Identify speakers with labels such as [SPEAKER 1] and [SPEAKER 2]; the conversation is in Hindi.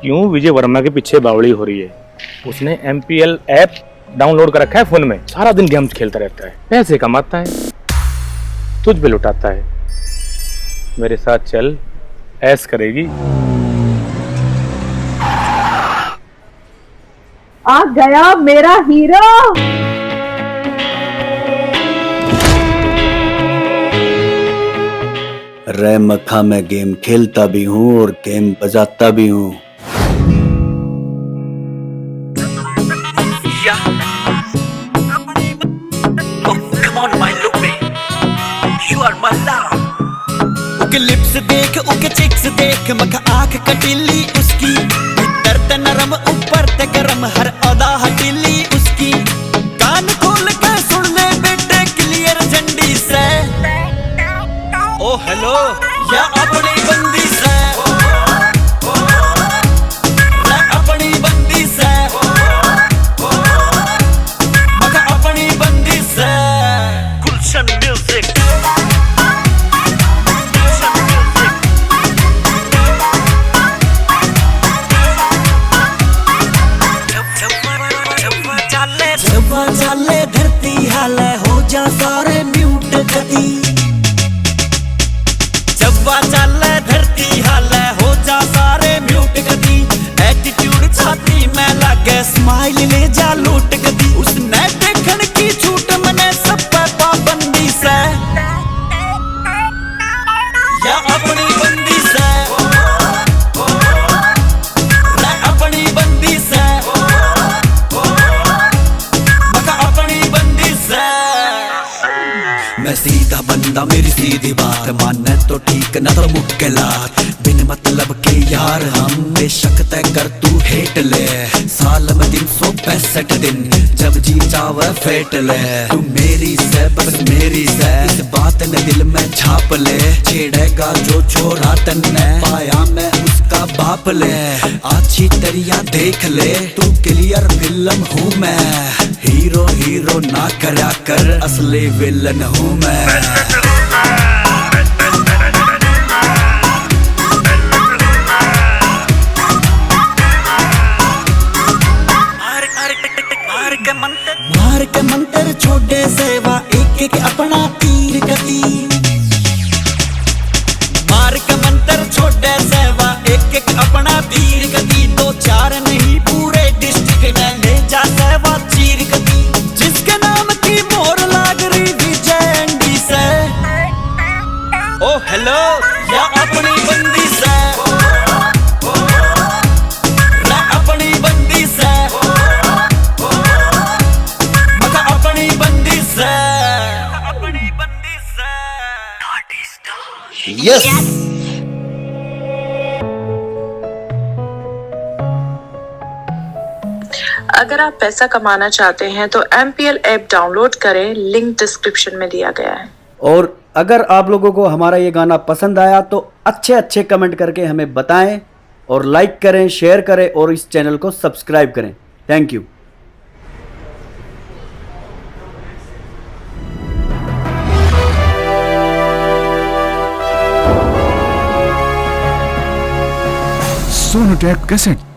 [SPEAKER 1] क्यों विजय वर्मा के पीछे बावड़ी हो रही है? उसने MPL ऐप डाउनलोड कर रखा है फोन में, सारा दिन गेम्स खेलता रहता है, पैसे कमाता है, तुझ पे लुटाता है। मेरे साथ चल, ऐस करेगी।
[SPEAKER 2] आ गया मेरा हीरो।
[SPEAKER 3] रे मक्खा मैं गेम खेलता भी हूँ और गेम बजाता भी हूँ।
[SPEAKER 4] उके लिप्स देख, उके चिक्स देख, मखा आंख कटीली उसकी, भीतर ते नरम ऊपर ते गरम, हर अदा हटीली उसकी। कान खोल के सुन ले बेटे क्लियर झंडी से, ओ हेलो या अपनी बंदी से, अपनी बंदी से, मखा अपनी बंदी से। गुलशन म्यूजिक। चाले धरती हाले हो जा सारे म्यूट गति, जब्बा चाले धरती हाले हो जा सारे म्यूट गति। एटीट्यूड छाती में लागे स्माइल ले जा लूट गति, उसने देखन की छूट मने सब पे पाबंदी से, या अपनी बंदी से, अपनी बंदी से, मैं सीधा बंदा मेरी सीधी बात माने तो ठीक न तो मुक्केलात, बिन मतलब के यार हम बेशक तय कर तू हेट ले। साल में 365 दिन जब जी चावे फेट ले, तू मेरी से बस मेरी से, इस बात ने दिल में छाप ले। छेड़ेगा जो छोरा तन्ने पाया मैं उसका बाप ले, अच्छी तरिया देख ले तू क्लियर फिल्म हूँ मैं। हीरो हीरो ना करा कर असली विलन हूँ मैं। मार के मंत्र छोड़े सेवा, एक एक अपना तीर गति। मार के मंत्र छोड़े सेवा, एक एक अपना तीर गति। 2-4 नहीं पूरे डिस्ट्रिक्ट में ले जा सेवा चीर गति, जिसके नाम की मोर लाग रही विजय एंडी से, ओ हेलो या अपनी बंदी से, अपनी बंदी से, मगर अपनी बंदी से, अपनी बंदी से।
[SPEAKER 3] यस
[SPEAKER 5] अगर आप पैसा कमाना चाहते हैं तो MPL ऐप डाउनलोड करें, लिंक डिस्क्रिप्शन में दिया गया है।
[SPEAKER 3] और अगर आप लोगों को हमारा ये गाना पसंद आया तो अच्छे अच्छे कमेंट करके हमें बताएं और लाइक करें, शेयर करें और इस चैनल को सब्सक्राइब करें। Thank you.
[SPEAKER 6] सोनोटेक कैसेट।